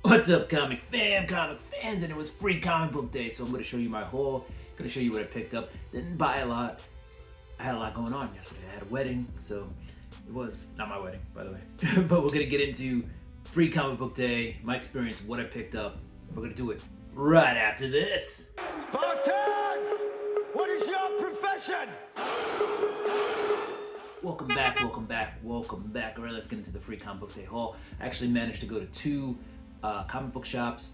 What's up, comic fans, and it was free comic book day, so I'm going to show you my haul, going to show you what I picked up. Didn't buy a lot. I had a lot going on yesterday. I had a wedding, so it was not my wedding, by the way. But we're going to get into free comic book day, my experience, what I picked up. We're going to do it right after this. Spartans! What is your profession? Welcome back. All right, let's get into the free comic book day haul. I actually managed to go to two comic book shops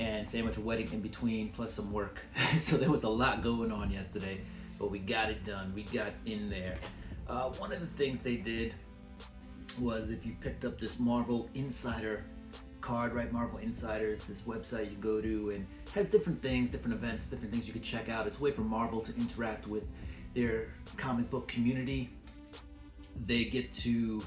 and sandwich a wedding in between, plus some work. So there was a lot going on yesterday, but we got it done. We got in there. One of the things they did was if you picked up this Marvel Insider card, right? Marvel Insiders, this website you go to, and has different things, different events, different things you could check out. It's a way for Marvel to interact with their comic book community. They get to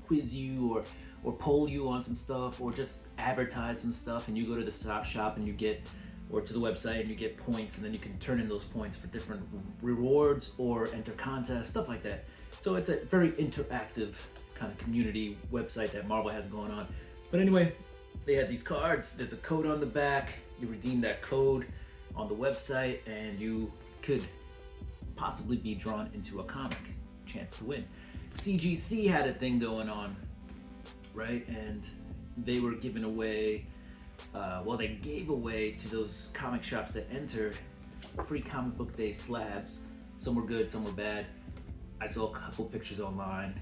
quiz you or poll you on some stuff, or just advertise some stuff, and you go to the shop and you get, or to the website and you get points, and then you can turn in those points for different rewards or enter contests, stuff like that. So it's a very interactive kind of community website that Marvel has going on. But anyway, they had these cards. There's a code on the back. You redeem that code on the website and you could possibly be drawn into a comic. Chance to win. CGC had a thing going on, right? And they were giving away, they gave away to those comic shops that entered free comic book day slabs. Some were good, some were bad. I saw a couple pictures online.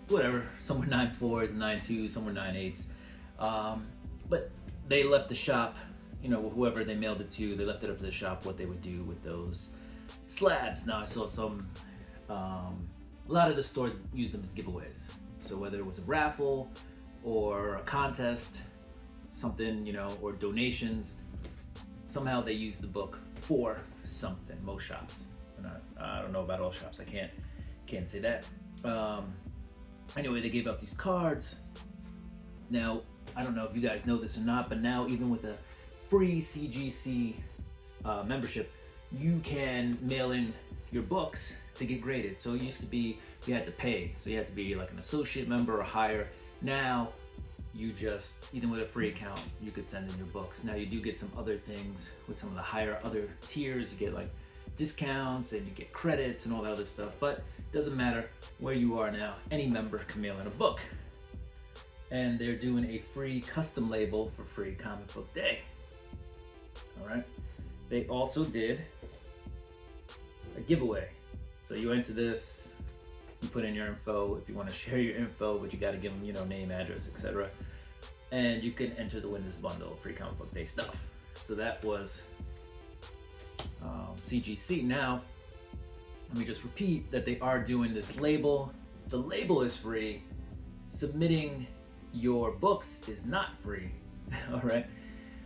Whatever, some were 9.4s, 9.2s, some were 9.8s. But they left the shop, whoever they mailed it to, they left it up to the shop what they would do with those slabs. Now I saw some, a lot of the stores use them as giveaways. So whether it was a raffle or a contest, something, or donations, somehow they use the book for something. Most shops. I don't know about all shops. I can't say that. Anyway, they gave out these cards. Now, I don't know if you guys know this or not, but now even with a free CGC membership, you can mail in your books to get graded. So it used to be you had to pay. So you had to be like an associate member or higher. Now you just, even with a free account, you could send in your books. Now you do get some other things with some of the higher other tiers. You get like discounts and you get credits and all that other stuff, but it doesn't matter where you are now. Any member can mail in a book. And they're doing a free custom label for free comic book day. All right. They also did a giveaway. So you enter this, you put in your info if you want to share your info, but you got to give them, name, address, etc. And you can enter to win this bundle of free comic book day stuff. So that was CGC. Now, let me just repeat that they are doing this label. The label is free. Submitting your books is not free. All right.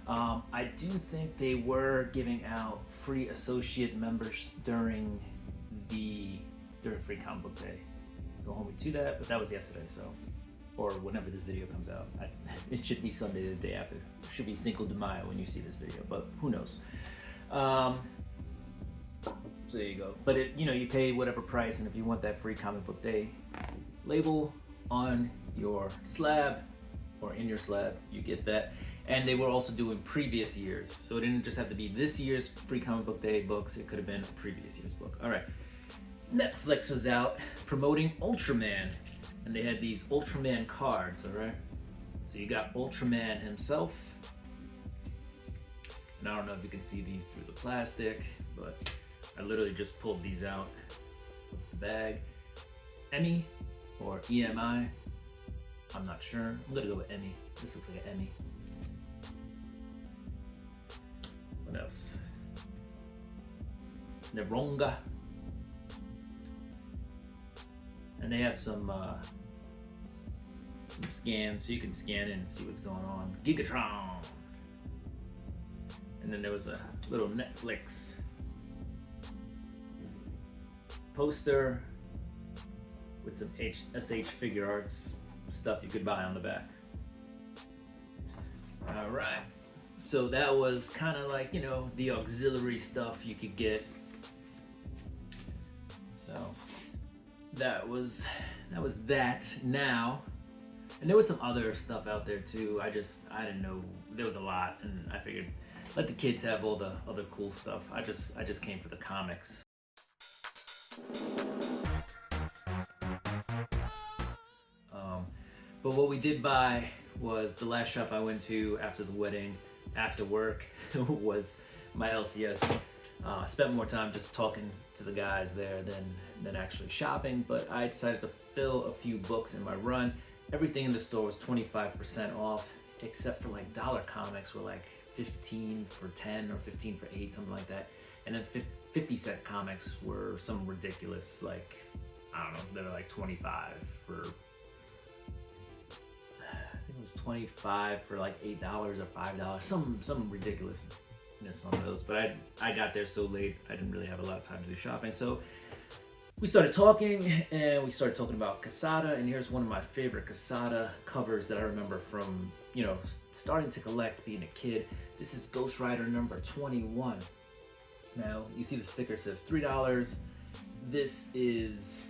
I do think they were giving out free associate members during free comic book day. Don't hold me to that, but that was yesterday, so, or whenever this video comes out. It should be Sunday the day after. It should be Cinco de Mayo when you see this video, but who knows. So there you go. But you pay whatever price, and if you want that free comic book day label on your slab or in your slab, you get that. And they were also doing previous years, so it didn't just have to be this year's free comic book day books. It could have been a previous year's book. All right. Netflix was out promoting Ultraman, and they had these Ultraman cards. All right. So you got Ultraman himself. And I don't know if you can see these through the plastic, but I literally just pulled these out of the bag. Emmy or EMI, I'm not sure. I'm gonna go with Emmy. This looks like an Emmy. What else? Neronga. And they have some scans, so you can scan in and see what's going on. Gigatron. And then there was a little Netflix poster with some SH figure arts stuff you could buy on the back. All right. So that was kind of like, the auxiliary stuff you could get. So that was that. Now And there was some other stuff out there too. I didn't know, there was a lot, and I figured let the kids have all the other cool stuff. I just came for the comics. But what we did buy was the last shop I went to after the wedding, after work, was my LCS. Spent more time just talking to the guys there than actually shopping, but I decided to fill a few books in my run. Everything in the store was 25% off, except for like dollar comics were like 15 for 10 or 15 for 8, something like that. And then 50-cent comics were some ridiculous, like, I don't know, they were like 25 for, I think it was 25 for like $8 or $5, some ridiculousness on those. But I got there so late, I didn't really have a lot of time to do shopping. So we started talking, and we started talking about Casada, and here's one of my favorite Casada covers that I remember from, you know, starting to collect, being a kid. This is Ghost Rider number 21. Now, you see the sticker says $3. This is,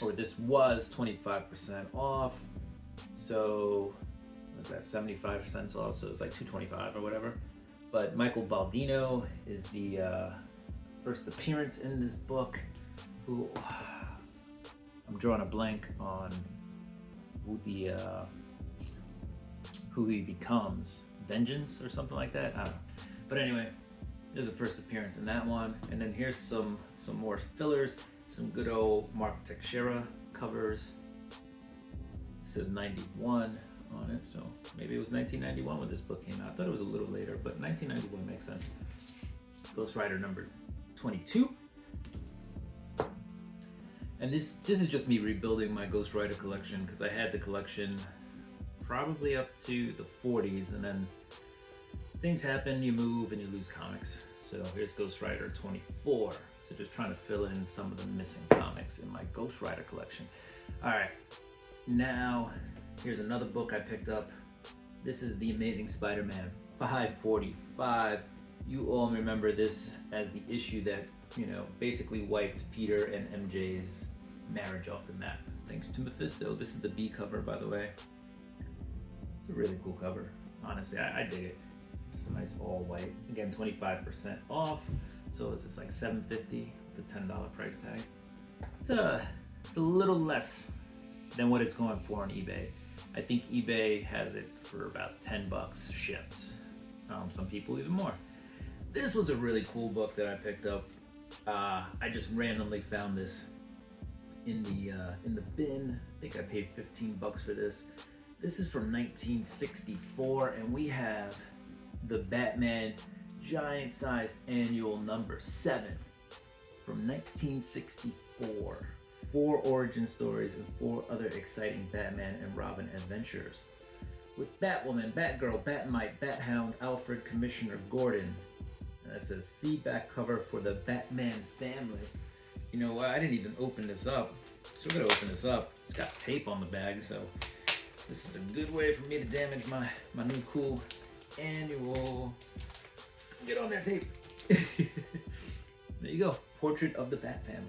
or this was 25% off. So, what was that, 75 cents off? So it's like $2.25 or whatever. But Michael Baldino is the first appearance in this book. Who, I'm drawing a blank on who he becomes. Vengeance or something like that. I don't know. But anyway, there's a first appearance in that one, and then here's some more fillers, some good old Mark Teixeira covers. It says 91 on it, so maybe it was 1991 when this book came out. I thought it was a little later, but 1991 makes sense. Ghost Rider number 22. And this is just me rebuilding my Ghost Rider collection, because I had the collection probably up to the 40s, and then things happen, you move, and you lose comics. So here's Ghost Rider 24. So just trying to fill in some of the missing comics in my Ghost Rider collection. All right, now here's another book I picked up. This is The Amazing Spider-Man 545. You all remember this as the issue that, you know, basically wiped Peter and MJ's marriage off the map. Thanks to Mephisto. This is the B cover, by the way. It's a really cool cover. Honestly, I dig it. It's a nice all white. Again, 25% off. So this is like $7.50 with a $10 price tag. It's a little less than what it's going for on eBay. I think eBay has it for about 10 bucks shipped. Some people even more. This was a really cool book that I picked up. I just randomly found this in the bin. I think I paid 15 bucks for this. This is from 1964, and we have the Batman giant-sized annual number 7 from 1964. 4 origin stories and 4 other exciting Batman and Robin adventures. With Batwoman, Batgirl, Batmite, Bathound, Alfred, Commissioner Gordon. And that says, see back cover for the Batman family. You know what, I didn't even open this up. So we're gonna open this up. It's got tape on the bag, so this is a good way for me to damage my new cool annual. Get on there, tape. There you go. Portrait of the Bat family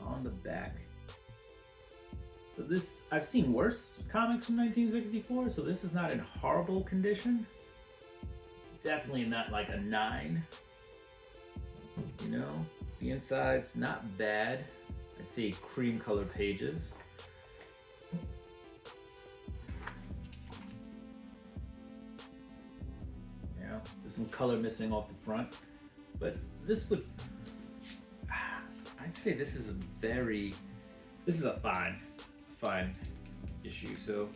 on the back. So this, I've seen worse comics from 1964, so this is not in horrible condition. Definitely not like a 9. You know, the inside's not bad. I'd say cream colored pages. There's some color missing off the front, but this would, I'd say this is a fine issue. So,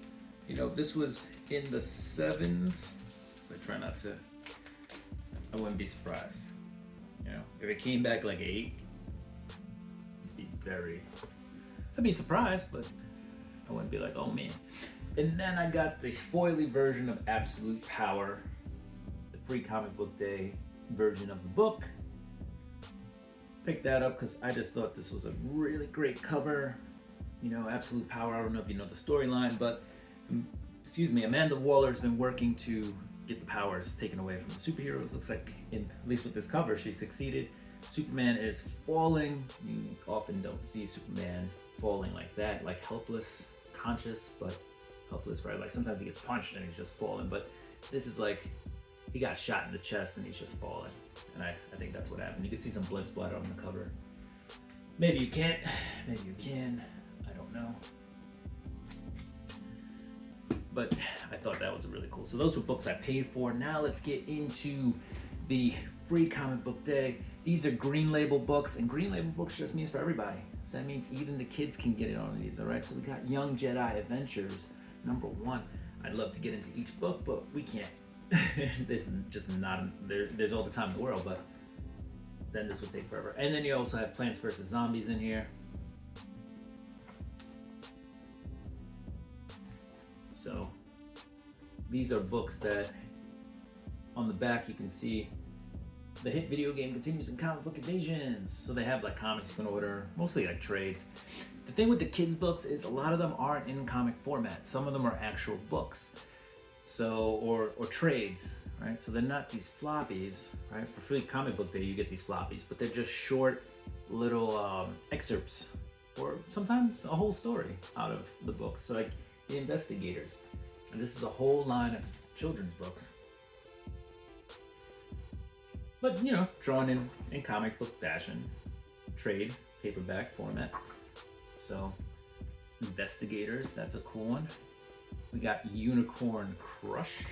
you know, this was in the 7s. I try not to, I wouldn't be surprised. You know, if it came back like 8, I'd be surprised, but I wouldn't be like, oh man. And then I got the foily version of Absolute Power, the free comic book day version of the book. Picked that up because I just thought this was a really great cover. You know, Absolute Power, I don't know if you know the storyline, but Amanda Waller's been working to get the powers taken away from the superheroes. Looks like, at least with this cover, she succeeded. Superman is falling. You often don't see Superman falling like that, like helpless. conscious but helpless, right? Like sometimes he gets punched and he's just falling, but this is like he got shot in the chest and he's just falling. And I think that's what happened. You can see some blood splatter on the cover. Maybe you can't, maybe you can, I don't know. But I thought that was really cool. So those were books I paid for. Now let's get into the free comic book day. These are green label books, and green label books just means for everybody. So that means even the kids can get in on these, all right? So we got Young Jedi Adventures, #1. I'd love to get into each book, but we can't. There's just not, there's all the time in the world, but then this would take forever. And then you also have Plants vs. Zombies in here. So these are books that on the back you can see the hit video game continues in comic book invasions. So they have like comics you can order, mostly like trades. The thing with the kids books is a lot of them aren't in comic format. Some of them are actual books. So, or trades, right? So they're not these floppies, right? For free comic book day, you get these floppies, but they're just short little excerpts, or sometimes a whole story out of the books. So like The Investigators, and this is a whole line of children's books, but you know, drawn in comic book fashion, trade, paperback format. So Investigators, that's a cool one. We got Unicorn Crush.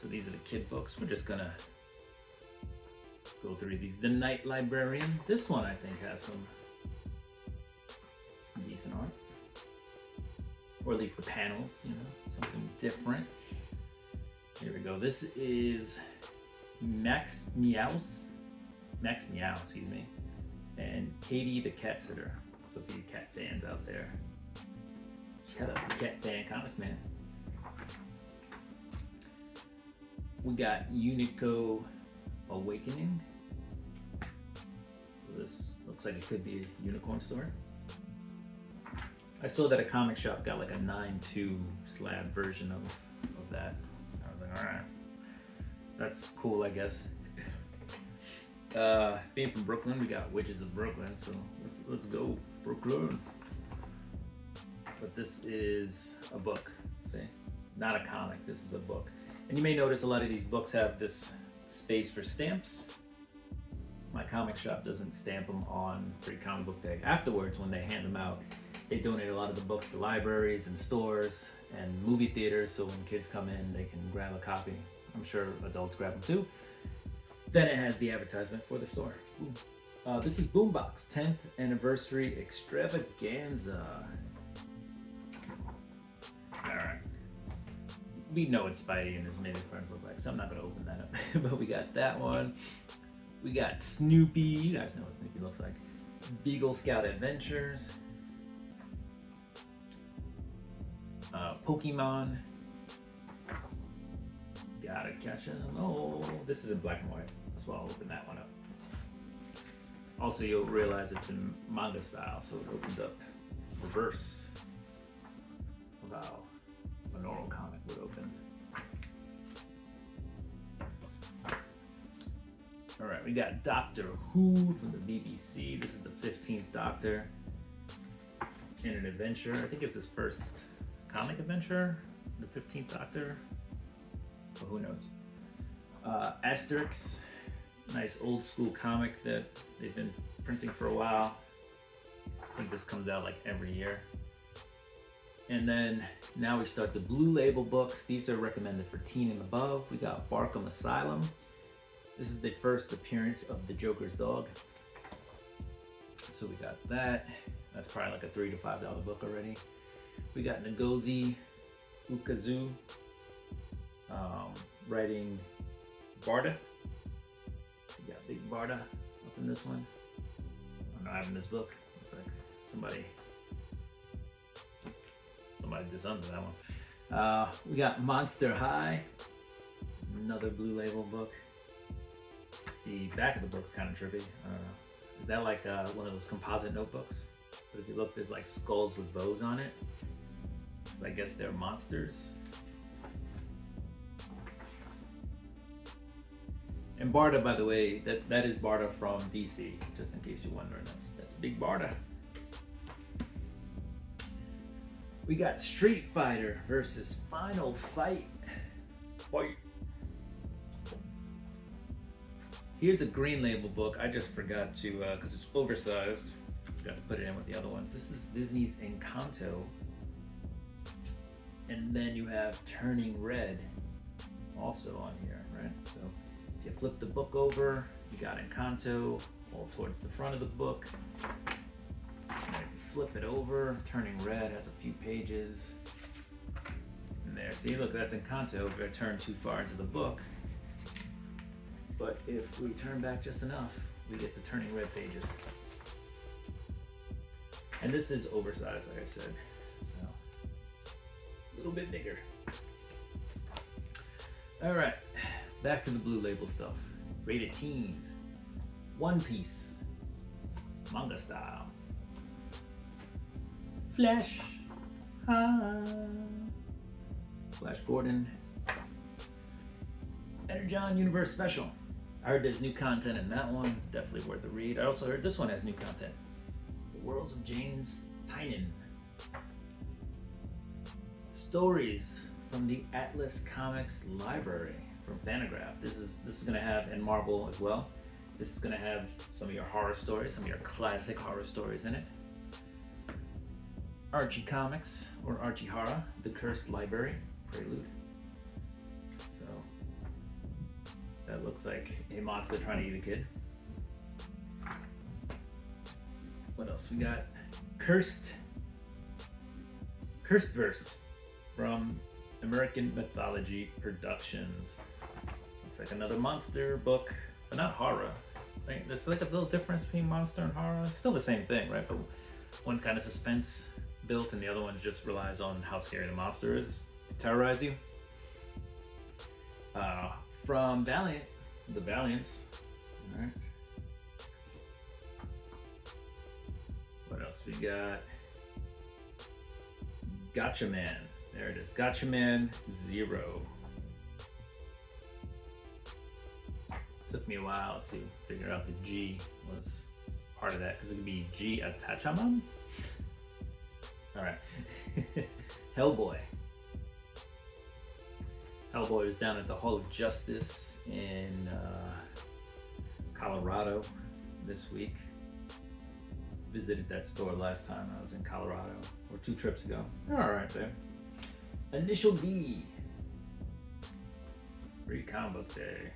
So these are the kid books. We're just gonna go through these. The Night Librarian. This one I think has some decent art. Or at least the panels, you know, something different. Here we go. This is Max Meow, excuse me, and Katie the Cat Sitter. So for you cat fans out there, shout out to Cat Fan Comics, man. We got Unico Awakening. So this looks like it could be a unicorn story. I saw that a comic shop got like a 9/2 slab version of that. I was like, all right, that's cool, I guess. Being from Brooklyn, we got Witches of Brooklyn, so let's go Brooklyn. But this is a book, see? Not a comic, this is a book. And you may notice a lot of these books have this space for stamps. My comic shop doesn't stamp them on free comic book day. Afterwards, when they hand them out, they donate a lot of the books to libraries and stores and movie theaters, so when kids come in, they can grab a copy. I'm sure adults grab them too. Then it has the advertisement for the store. This is Boombox 10th Anniversary Extravaganza. Alright. We know what Spidey and his many friends look like, so I'm not going to open that up. But we got that one. We got Snoopy. You guys know what Snoopy looks like. Beagle Scout Adventures. Pokemon. Gotta catch them. Oh, this is in black and white. That's why I'll open that one up. Also, you'll realize it's in manga style, so it opens up reverse of how a normal comic would open. All right, we got Doctor Who from the BBC. This is the 15th Doctor in an adventure. I think it's his first comic adventure, the 15th Doctor. But who knows? Asterix, nice old school comic that they've been printing for a while. I think this comes out like every year. And then now we start the Blue Label books. These are recommended for teen and above. We got Barkham Asylum. This is the first appearance of the Joker's dog. So we got that. That's probably like a $3 to $5 book already. We got Ngozi Ukazu. Writing Barda. We got Big Barda up in this one. I'm not having this book. Looks like somebody did something to that one. We got Monster High, another Blue Label book. The back of the book's kind of trippy. I don't know. Is that like one of those composite notebooks? But if you look, there's like skulls with bows on it. So I guess they're monsters. And Barda, by the way, that is Barda from DC, just in case you're wondering. That's Big Barda. We got Street Fighter versus Final Fight. Fight. Here's a green label book. I just forgot to, because it's oversized. Forgot to put it in with the other ones. This is Disney's Encanto. And then you have Turning Red also on here, right? So if you flip the book over, you got Encanto all towards the front of the book. And if you flip it over, Turning Red has a few pages. And there, see, look, that's Encanto if I turn too far into the book. But if we turn back just enough, we get the Turning Red pages. And this is oversized, like I said, so a little bit bigger. All right, back to the blue label stuff. Rated teens, One Piece, manga style. Flash Gordon. Energon Universe Special. I heard there's new content in that one. Definitely worth a read. I also heard this one has new content. The Worlds of James Tynion. Stories from the Atlas Comics Library from Fantagraph. This is gonna have, and Marvel as well. This is gonna have some of your horror stories, some of your classic horror stories in it. Archie Comics, or Archie Hara, The Cursed Library, Prelude. So, that looks like a monster trying to eat a kid. What else we got? Cursed Verse from American Mythology Productions. Looks like another monster book, but not horror. Like, there's like a little difference between monster and horror. Still the same thing, right? But one's kind of suspense built, and the other one just relies on how scary the monster is to terrorize you. From Valiant, the Valiants. All right. What else we got? Gatchaman. There it is. Gatchaman 0. Took me a while to figure out the G was part of that, because it could be G Atachaman. All right. Hellboy. Hellboy is down at the Hall of Justice in Colorado this week. Visited that store last time I was in Colorado, or 2 trips ago. They're all right there. Initial D. Free comic book day.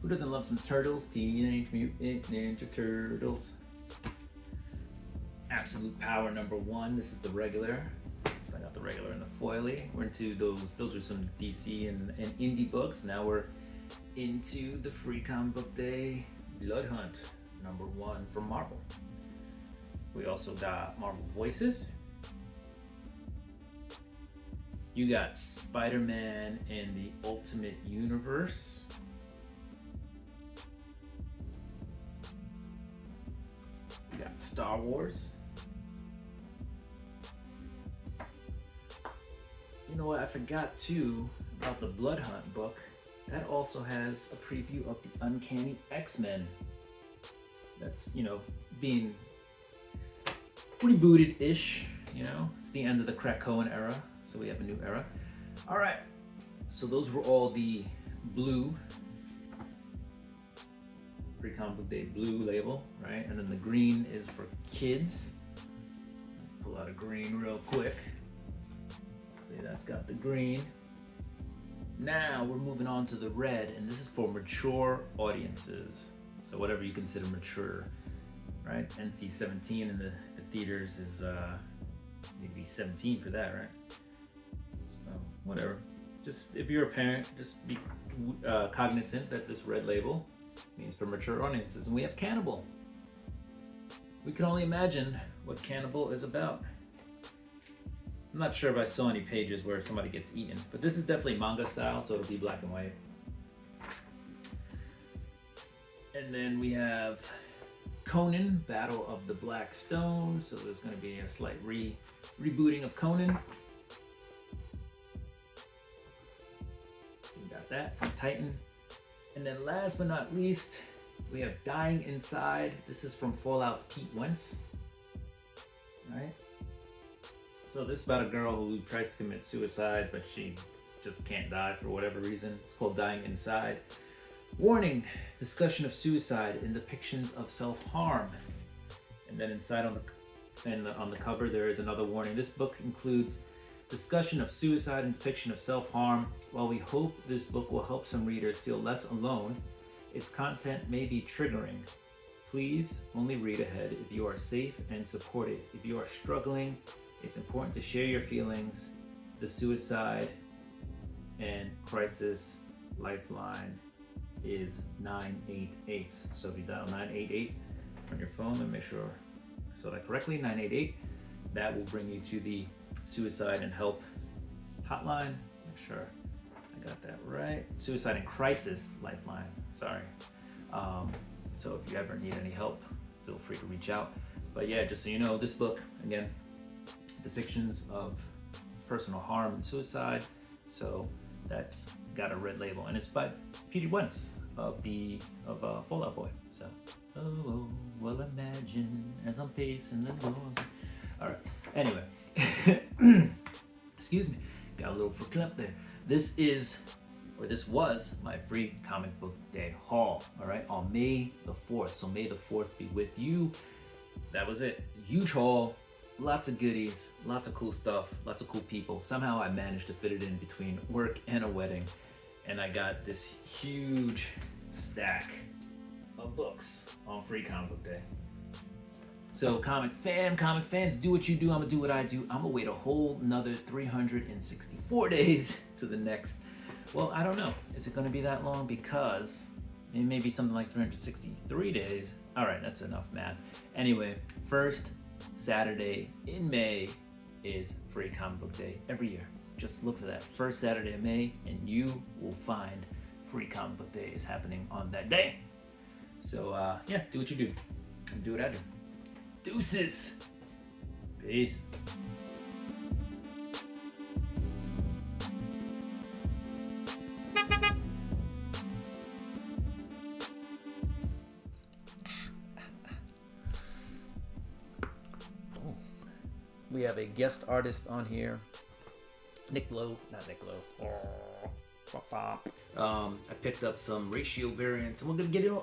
Who doesn't love some turtles? Teenage Mutant Ninja Turtles. Absolute Power #1. This is the regular. So I got the regular and the foily. We're into those. Those are some DC and indie books. Now we're into the free comic book day Blood Hunt #1 from Marvel. We also got Marvel Voices. You got Spider-Man and the Ultimate Universe. You got Star Wars. You know what, I forgot too about the Blood Hunt book. That also has a preview of the Uncanny X-Men. That's, you know, being rebooted-ish, you know. It's the end of the Krakoan era, so we have a new era. All right, so those were all the blue, free comic book day blue label, right? And then the green is for kids. Pull out a green real quick. See, that's got the green. Now we're moving on to the red, and this is for mature audiences. So whatever you consider mature, right? NC-17 in the theaters is maybe 17 for that, right? So whatever. Just if you're a parent, just be cognizant that this red label means for mature audiences. And we have Cannibal. We can only imagine what Cannibal is about. I'm not sure if I saw any pages where somebody gets eaten, but this is definitely manga style, so it'll be black and white. And then we have Conan, Battle of the Black Stone. So there's going to be a slight rebooting of Conan. So we got that from Titan. And then last but not least, we have Dying Inside. This is from Fallout's Pete Wentz. All right. So this is about a girl who tries to commit suicide, but she just can't die for whatever reason. It's called Dying Inside. Warning, discussion of suicide and depictions of self-harm. And then inside on the cover there is another warning. This book includes discussion of suicide and depiction of self-harm. While we hope this book will help some readers feel less alone, its content may be triggering. Please only read ahead if you are safe and supported. If you are struggling, it's important to share your feelings. The suicide and crisis lifeline is 988. So if you dial 988 on your phone, and make sure I saw that correctly, 988, that will bring you to the suicide and help hotline. Make sure I got that right. Suicide and crisis lifeline, sorry. So if you ever need any help, feel free to reach out. But yeah, just so you know, this book, again, depictions of personal harm and suicide. So that's got a red label, and it's by Peter Wentz of Fall Out Boy. So, oh, well, imagine as I'm pacing the floor. All right. Anyway, excuse me, got a little verklempt there. This was my free comic book day haul. All right, on May the 4th. So May the 4th be with you. That was it. Huge haul. Lots of goodies, lots of cool stuff, lots of cool people. Somehow I managed to fit it in between work and a wedding, and I got this huge stack of books on Free Comic Book Day. So comic fans, do what you do. I'm gonna do what I do. I'm gonna wait a whole another 364 days to the next. Well, I don't know. Is it gonna be that long? Because it may be something like 363 days. All right, that's enough math. Anyway, first Saturday in May is Free Comic Book Day every year. Just look for that first Saturday of May and you will find Free Comic Book Day is happening on that day. So yeah, do what you do and do what I do. Deuces. Peace. We have a guest artist on here, Nick Lowe, not Nick Lowe. I picked up some ratio variants, and we're gonna get it on.